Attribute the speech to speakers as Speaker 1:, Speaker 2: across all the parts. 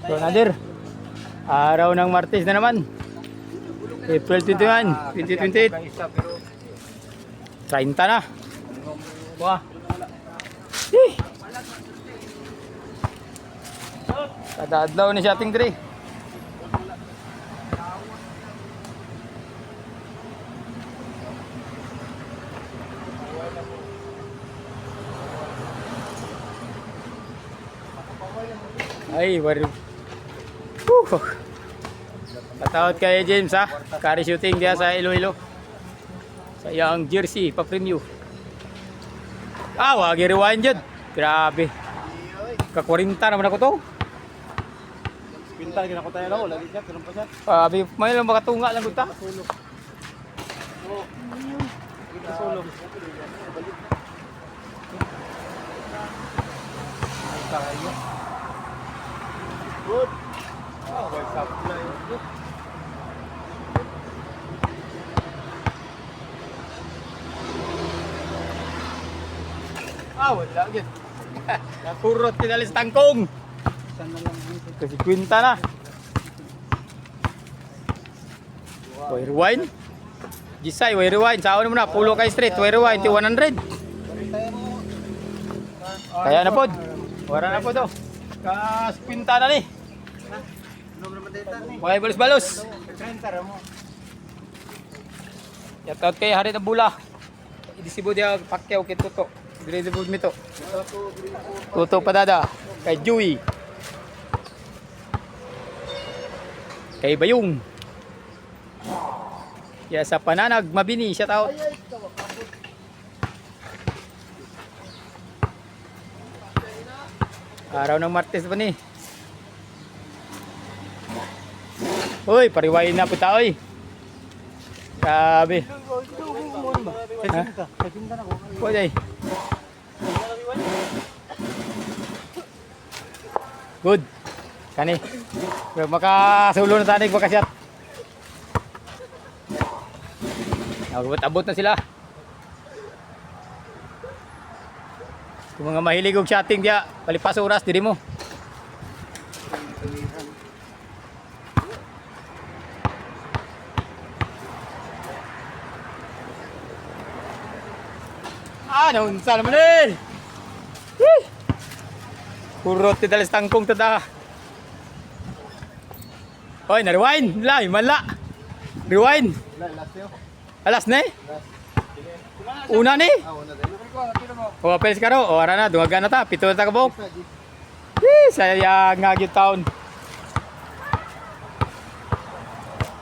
Speaker 1: So nadir, araw ng Martes na naman. April 21, 2028. 30 na. Wah. Kada adlaw ni sa ating diri. Ay, wario. Patawad kay James ha. Kari shooting dia sa Iloilo. Sa iyang jersey pa preview. Ah, wag i-rewind jud. Grabe. Ka 40 naman ako to.
Speaker 2: Pinta gina ko tayo daw, lagi siya tulong pa siya.
Speaker 1: Abi, may lang makatunga lang gud ta.
Speaker 2: Sulong. Sulong. Tayo. Good. Oh, what's up?
Speaker 1: Ah, wala gid. Napurot kinalis tangkong.
Speaker 2: Sana lang
Speaker 1: Kasi kwinta na. Way rewind. Gisay, way rewind. Saan mo na? Pulo kay straight. Way rewind. 100. Kaya na pod. Wala na po to. Kas kwinta na ni. Mga balos-balos. Yatout kay Hari na Bula. Idisibo dia pakyaw kay Tuto. Grade food mi to. Tuto padada. Kay Joey. Kay Bayong. Ya sa Pananag Mabini shout out. Araw ng Martes pa ni. Uy, pariwain na po ta oy. Grabe. Pwede. Good. Kani. Makasulo na tanig makasyat. Abot na sila. Kung mga mahilig og shotting dia, palipas oras diri mo. Ah, naunsa naman eh. Kurot ti dalis tangkong tada. Hoy, na-rewind. Lay, mala. Rewind. Alas na eh. Una ni. O, pelis ka ro. O, ara na. Dungaga na ta. Pito na ta kabok. Sayang nga gyud taon.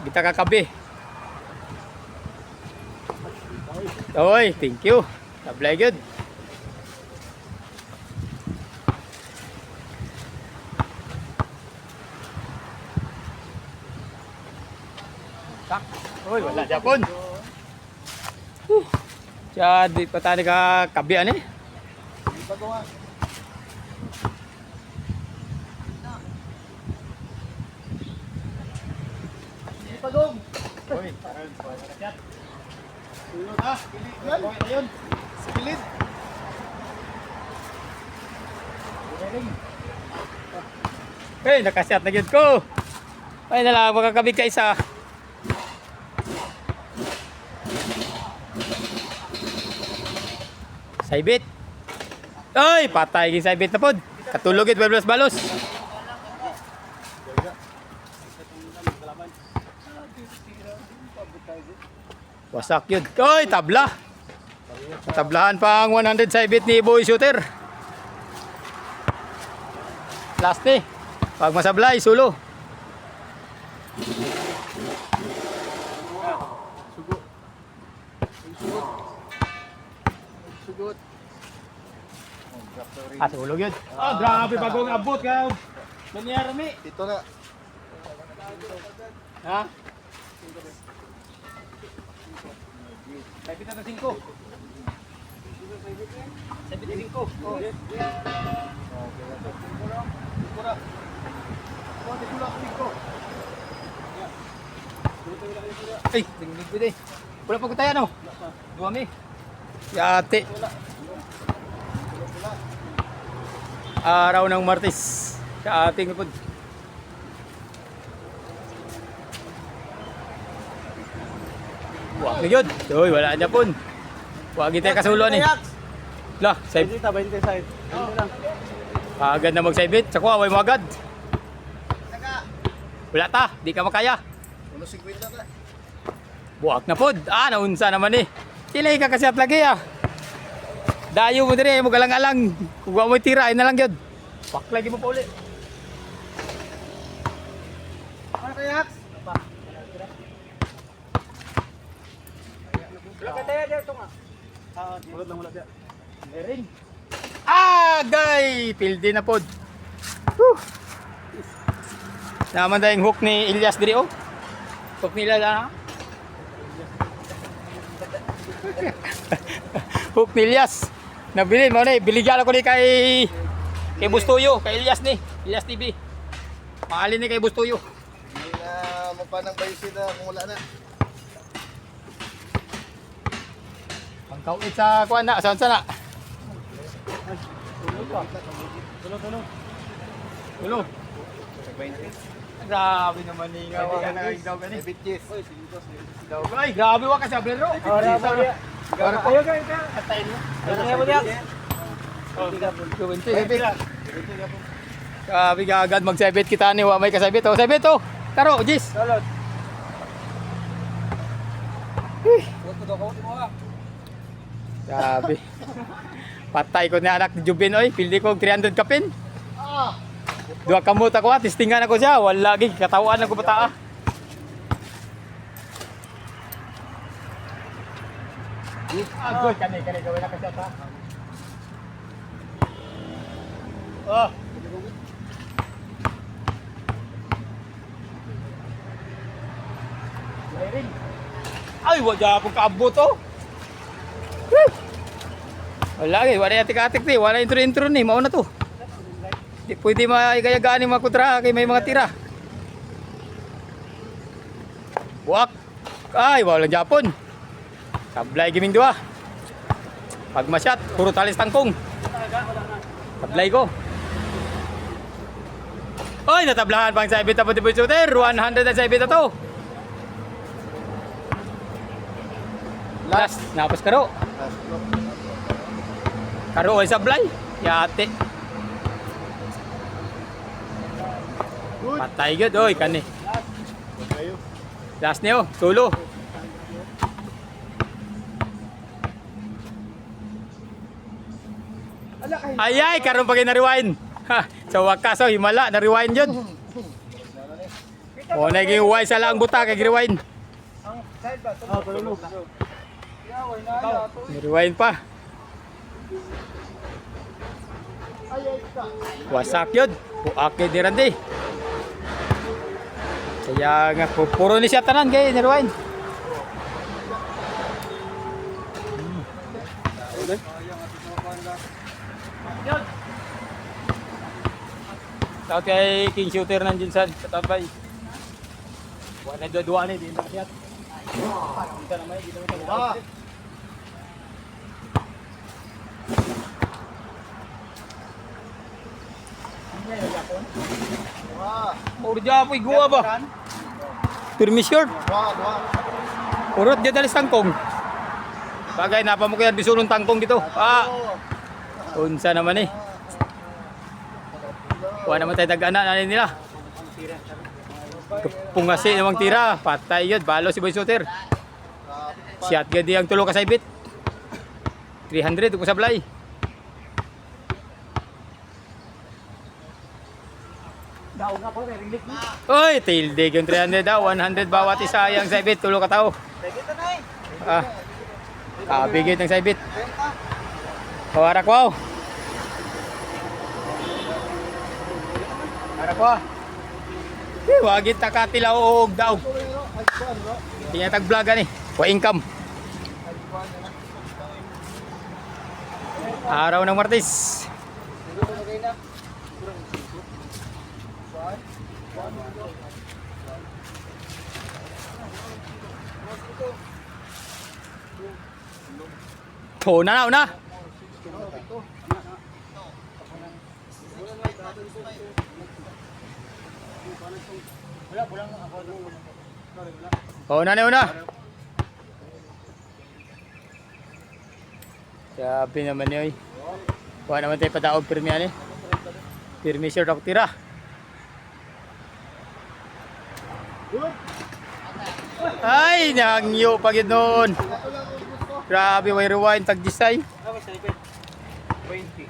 Speaker 1: Kita kakabi. Oy, thank you. Sablay good. Oy, wala Japon. Siya di pa tayo ka kabian eh. Pagong. Oy, parang chat. Sulod ha. Pilit yun. Pilit. Hey, nakasyat na gyud ko. Ay nala makakabig ka isa. Saibit. Oy, patay gi saibit na pod. Katulog gid balos-balos. Wasak yun. Oy, tabla. Tablahan pa ang 100 saibit ni Boy Shooter. Last ni. Pag masablay, sulo.
Speaker 2: Sugot.
Speaker 1: Ah, sulog yun. Oh, grabe bagong abot ka. Nangyari mi.
Speaker 2: Dito na.
Speaker 1: Ha? Saibit na 5. Saibit na 5. Oh. Ay, tingin ko din. Wala pa ko tayo no? Duwami. Yate. Araw ng Martes. Sa ating ipod. Wag na yun. Uy, wala niya pun. Wag ito kasulo ni. Lah, save.
Speaker 2: 20 side. Lang.
Speaker 1: Agad na mag-save it. Sa kuha, way mo agad. Wala ta, di ka makaya.
Speaker 2: 1.50 ta.
Speaker 1: Buwak na pod. Naunsa naman eh. Kilay ka kasi at lagi Dayo mo dire, mo galang-alang. Kung mo tira, ay na lang yun. Pak lagi mo pa ulit.
Speaker 2: Ano kaya? Wala ka tayo dito nga. Wala lang wala diya.
Speaker 1: Meron. Gay! Pildi na pod. Naman tayong hook ni Ilyas diri oh. Hook nila na. Hook ni Ilyas. Nabili mo na, biligyan ako ni kay Bustuyo, kay Ilyas ni, Ilyas TV. Mahalin ni kay Bustuyo.
Speaker 2: Hindi na mapanang bayisi na kung wala na.
Speaker 1: Ang kauit sa kuan na, saan na? Tulong.
Speaker 2: 20.
Speaker 1: Grabe naman ni nga daw gani.
Speaker 2: Bitches.
Speaker 1: Ay, grabe wa ka sa blero.
Speaker 2: Ayo guys, katain mo. Ano mo diya?
Speaker 1: Grabe ka agad mag-sebit kita ni wa may kasabit oh. Sebit oh. Taro, Jis.
Speaker 2: Salot. Wato daw ko mo ha.
Speaker 1: Grabe. Patay ko ni anak ni Jubin oy, pildi ko 300 kapin. Dua kamot ako testingan ako siya, wala lagi katawaan ako bata. Good kani gawin na kasi ta. Oh. Ay, wala po kaabot oh. Wala lagi, wala atik-atik ni, wala intro-intro ni, mauna to. Di pwede maigayagaan ni mga kutra kay may mga tira. Buwak. Ay, wala Japon. Tablay giming dua. Pag masyat, puro talis tangkong. Tablay ko. Oy, natablahan pang saibit na pati shooter. 100 na saibit na to. Last, napos karo. Karo ay sablay. Yate. Patay gud oy kani. Last niyo, tulo. Ay karon pa na-rewind. Sa wakas oh, himala na-rewind yun. O naging wise sa lang buta kay rewind. Rewind pa. Wasak yun. Buak yun dirandi. Kaya nga puro ni siya tanan kay rewind. Shout kay King Shooter nandiyan sa tatabay. Wala dua-dua ni, di na kiyat. Kita naman, di naman tayo. Urja po igua ba? Pirmi short. Urot dia dalis tangkong. Bagay napa mo kaya bisulong tangkong dito. Unsa naman eh. Wala naman tayo tag-ana na nila. Pungasi namang tira, patay yun, balo si Boy Shooter. Siat gadi ang tulo ka saibit. 300 ko sablay.
Speaker 2: Daw nga po, rinig mo.
Speaker 1: Oy, tildig yung 300 daw, 100 bawat isa yang saibit, tulo ka tao.
Speaker 2: Dito na eh.
Speaker 1: Kabigit ng saibit. Kawarak wow. Kawarak wow. Wagit takatilaw og daw. Tingnan tag-vlogan eh. Wa income. Araw ng Martes. Una na. Una. Sabi naman niyo eh. Kuha naman tayo padaog pirmi yan eh. Pirmi sure ako tira. Ay, nangyo pa gid noon. Grabe, way rewind tag disay.
Speaker 2: 20.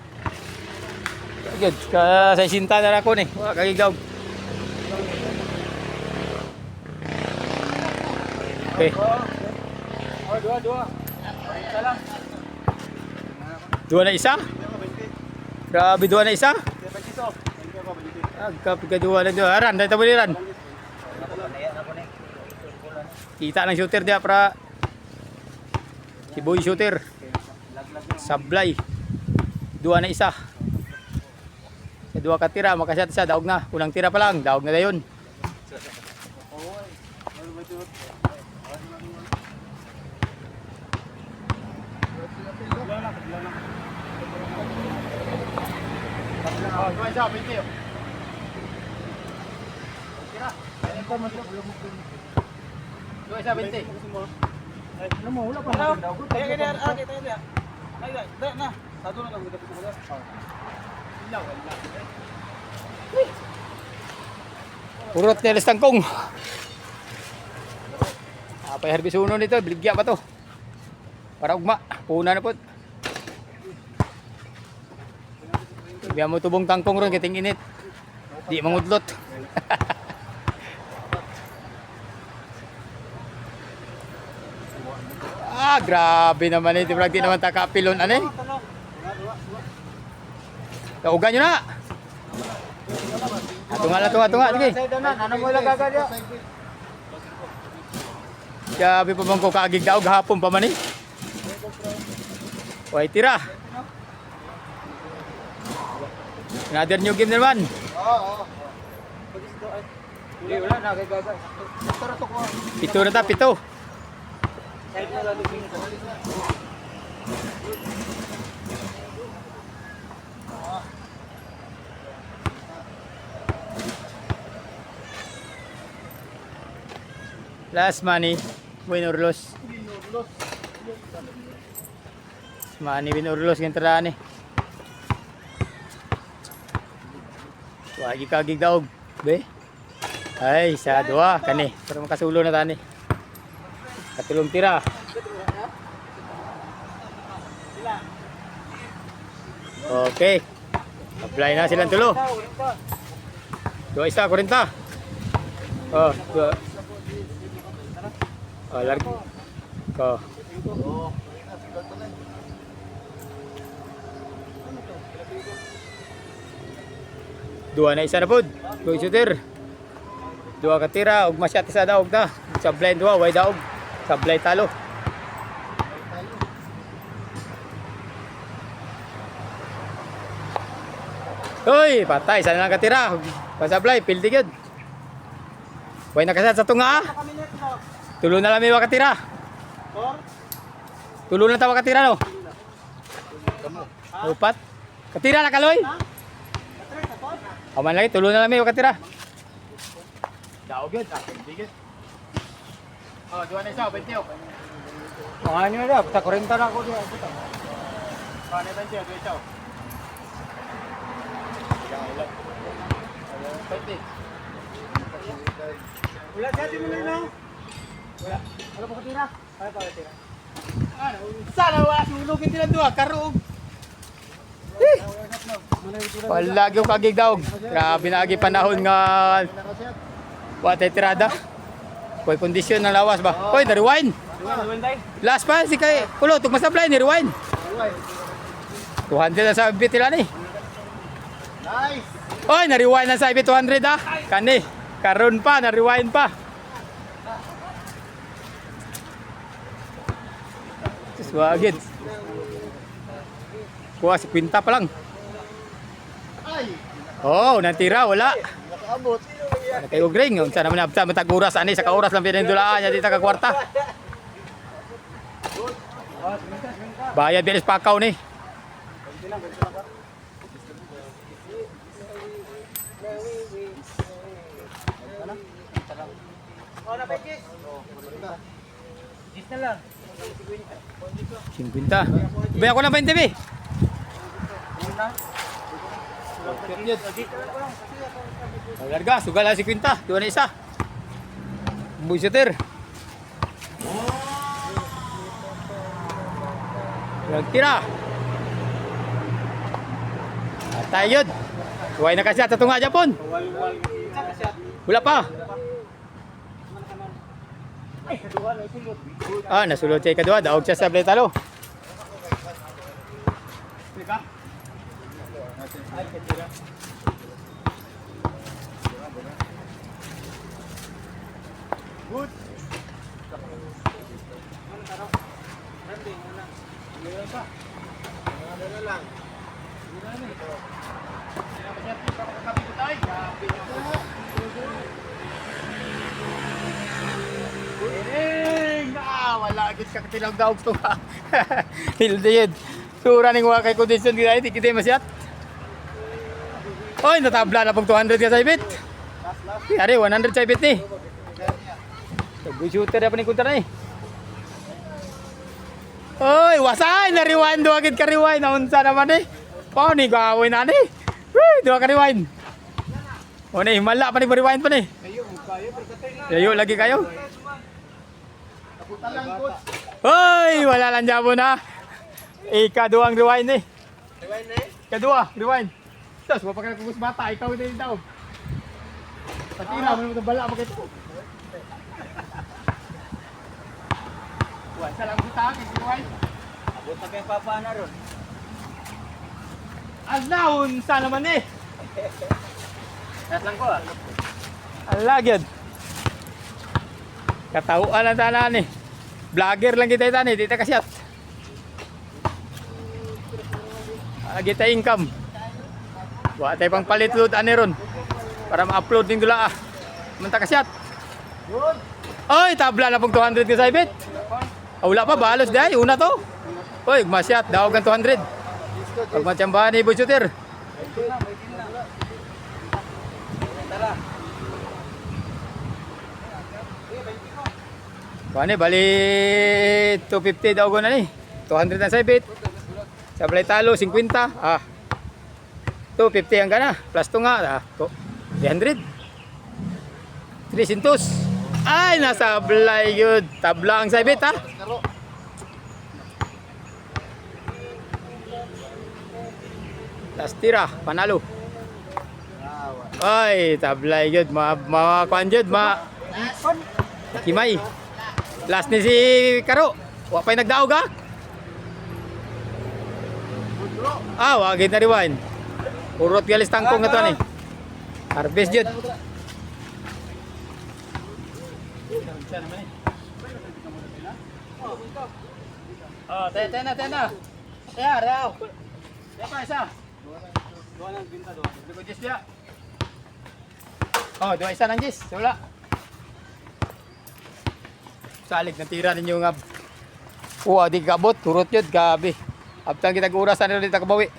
Speaker 1: Good, ka sa sinta na ako ni. Wa kagigaw. Okay.
Speaker 2: Oh, dua. Isa lang.
Speaker 1: Dua na isa? Grabe, dua na isa? Agka dua na dua. Aran, dahil tabo niran. Kita ng shooter dia para si boy shooter. Sablay. Dua na isa. Sa dua ka tira, makasya sa daog na. Unang tira pa lang, daog na dayon. Oh, dua isa, 20. Tira. Dua isa, 20.
Speaker 2: Ano mo, wala pa. Kaya kaya kaya. Ay, dahil na. Sado na lang kita ko wala.
Speaker 1: Urot ni Alis Tangkong. Apa yung herbis uno nito? Biligya pa to. Para ugma. Puna na po. Biya mo tubong tangkong ron. Kiting init. Di mangudlot. Grabe naman ito. Di naman takapilon. Ano eh? Kaugan nyo na. Tunga. Sige.
Speaker 2: Ano mo lang gagawin?
Speaker 1: Grabe pa bang ko kaagig daog hapon pa man eh. Way tira. Another new game naman.
Speaker 2: Oo. Hindi, wala na. Gagawin.
Speaker 1: Pito na ta, pito.
Speaker 2: Kahit na lang din.
Speaker 1: Last money, win or lose. Money, win or lose, ganito na eh. Wagi kagig daog, be. Ay, sa dua, kani. Para makasulo na tani. Katulong tira. Okay. Apply na silang tulo. Dua isa, 40. Oh, dua. Oh, largo. Ko. Dua na isa na pod. Boy shooter. Dua ka tira ug masyat sa daog ta. Sablay dua, way daog. Sablay talo. Hoy, patay sana lang katira. Pasablay, pildi gyud. Way nakasat sa tunga. Tulo na lang may wakatira. Tulo na tawa katira no. Upat. Katira na kaloy. Aman lagi tulo na lang may wakatira. Daog gyud, bigit. Oh, duwa na isa, 20.
Speaker 2: Oh, ano na daw? Sa 40 na ako diyan.
Speaker 1: Paano 20, duwa isa. 20.
Speaker 2: Wala sa atin mo lang. Wala. Wala pa katira. Ay pa katira.
Speaker 1: Ano? Sana wa sulugin nila duwa karog. Palagi yung kagig daog. Grabe na agi panahon nga wala tirada. Koy kondisyon ng lawas ba? Koy, na-rewind. Last pa si kay Kulo, tugmas na play ni rewind. 200 na sa bit nila ni.
Speaker 2: Nice.
Speaker 1: Oy, na-rewind na sa bit 200 ah. Kani, karon pa na-rewind pa. Swagid. Kuha si Quinta pa lang. Oh, natira wala.
Speaker 2: Nakaabot.
Speaker 1: Kayo gring, unsa naman abta matag oras ani sa ka-oras lang pinendulaan nya dita ka kwarta. Bayad bilis pakaw ni.
Speaker 2: Oh, na 20. Gis na lang.
Speaker 1: 50. Ibaya ko ng 20 be. Larga, sugal ang 50. Doon na isa. Busuter. Tira. At tayo yun. Huwag na kasi at tunga Japon. Wala pa. Nasulot siya kadua. Daog siya sa Bletalo. Good. Wala agad ka katilang daog to ha. Hilde yun. Sura ning wakay kondisyon gina hindi kita masyat. Oy, natabla na pag 200 ka sa ibit. Yari, 100 sa ibit ni. Shooter na pa ni kunta na eh. Oy, wasay na rewind do agad ka rewind naunsa naman eh. Pao ni gawin na ni. Dua ka rewind. O ni himala pa ni rewind pa ni. Ayo lagi kayo. Hoy, wala lang jabo na. Ikaduang rewind eh.
Speaker 2: Rewind na eh.
Speaker 1: Kadua, rewind. Tapos wapa ka kugus bata, ikaw din daw. Patira mo mo bala mo kito. Wala lang buta kay rewind.
Speaker 2: Abot na kayong papa na ron.
Speaker 1: Aznaon sa naman eh.
Speaker 2: Nas lang ko ah.
Speaker 1: Alagad. Katauan ang tanan eh. Vlogger lang kita itan eh, dito kasyat. Kita income. Wa tay pang palit load ani ron. Para ma-upload din dula ah. Manta kasyat. Oy, tabla na pag 200 ka sa ibit. Wala pa balos day, una to. Oy, masyat daog ang 200. Pag matsambahan ni Busuter. Kuane bali 250 daw na ni. 200 na sa ibit. Sa Bletalo 50. 250 ang kana. Plus to nga 300. 300. Ay nasa blay yun. Tabla ang sa ibit ha. Last tira, panalo. Ay, tablay yun. Kuan yun, Kimay. Last ni si Karo. Wapay nagdaog ha? Wagit na rewind. Urot galis tangkong na to ni. Harvest yun. Tena. Kaya, reaw. Kaya pa isa. Dua nang binta doon. Dua jis dia. Dua isa nang jis. Wala. Salig na tira ninyo nga. Di kabot, turot yun, gabi. Abtang kita gurasan nila dito kabawi.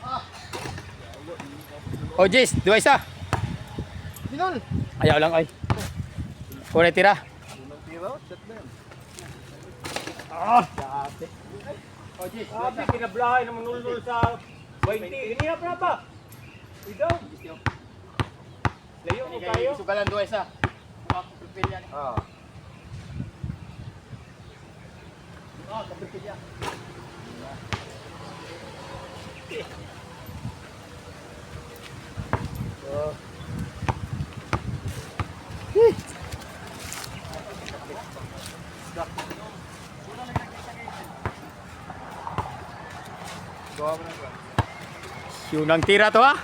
Speaker 1: Jis, dua isa.
Speaker 2: Binol.
Speaker 1: Ayaw lang ay. Kung tira. Gabi. Jis,
Speaker 2: Pinablahay na manulol sa 20. Hinihap na ba? Ito? Layo mo kayo?
Speaker 1: Sugalan dua isa. Kapipil yan. Kapipil yan. Yun ang tira to ha.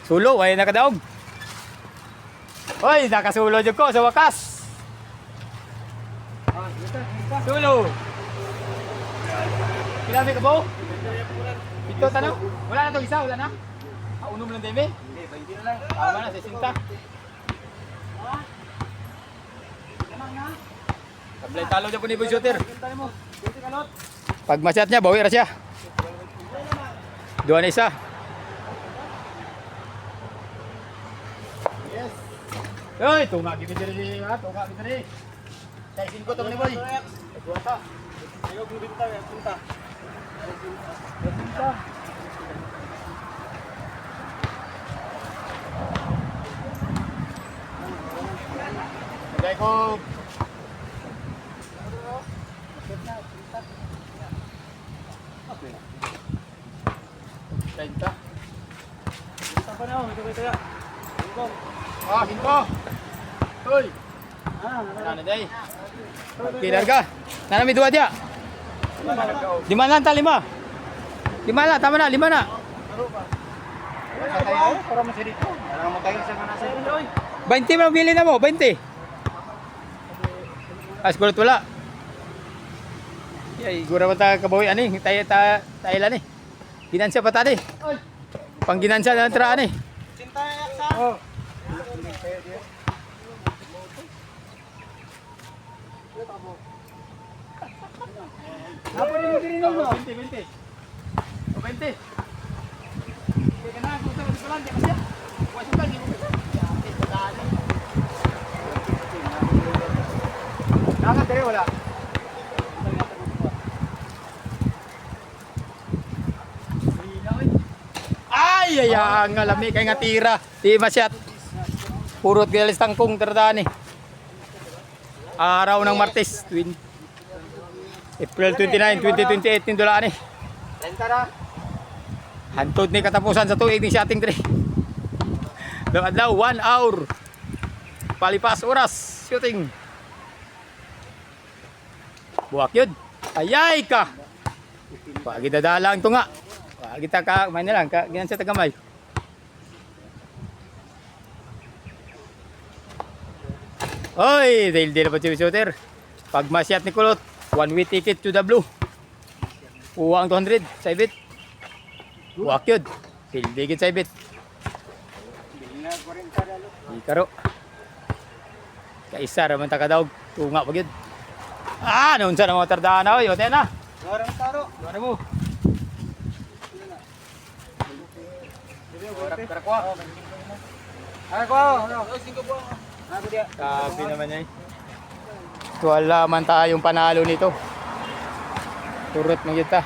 Speaker 1: Sulo, ay nakadaog. Hoy, nakasulo jud ko sa wakas. Sulo. Kilami ka ba? Ito tanong. Wala na to isa, wala na. Uno mo lang deme.
Speaker 2: Hindi, 20 na lang.
Speaker 1: Tama na, 60. Tablay talo dyan po ni Busuter. Pag masyat niya, bawi ra siya. Dua na isa. Yes. Oy, tunga kita diri ha, tunga kita diri. Sa 5 to ni boy. Dua ta.
Speaker 2: Ayaw kong binta, punta. Binta.
Speaker 1: Lagay ko. Tenta.
Speaker 2: Binta pa na ako, ito kaya. Bingkong.
Speaker 1: Ah, hinto. Hoy. Ano day? Pilar ka. Nanami dua dia. Lima lang ta, lima. Lima lang, tama na, lima na.
Speaker 2: Para masih dito. Para matayo sa mga nasa ito.
Speaker 1: 20 mo bili na mo, 20. Askulot wala. Ay, gura mo ta kabawi ani, tayo lan eh. Ginansya pa tadi. Pang ginansya na tra ani.
Speaker 2: Cinta sa. Oh. Apa ni diri no?
Speaker 1: 20, 20. O 20. Kaya na, kung sa mga lang, di masya. Wasok ka, di mo masya. Nakaka, dere, wala. Ay, ang alami kay nga tira. Di masyat. Purot galis tangkong terdani. Araw ng Martes, April 29, 2028 din dola ni.
Speaker 2: Renta na.
Speaker 1: Hantod ni katapusan sa tuig ni si ating dre. Daw 1 hour. Palipas oras shooting. Buwak yun. Ayay ka. Pagi dadalang to nga. Pagi ta ka, may na lang ka ginan sa tagamay. Oy, dahil di na pa shooter. Pag masyat ni Kulot, 1 way ticket to the blue. Uwang 200, sa ibit. Buwak yun. Sildigit sa ibit. Ikaro. Kaisa raman takadaog. Tunga pag yun. Ah, noon sa mga tardaan na. Oy, na.
Speaker 2: Larang taro.
Speaker 1: Ano mo? Karakwa.
Speaker 2: Ay ko. Ano? 5 buwan. Ako dia.
Speaker 1: Sabi naman niya eh. Wala man tayong panalo nito. Turot mo kita.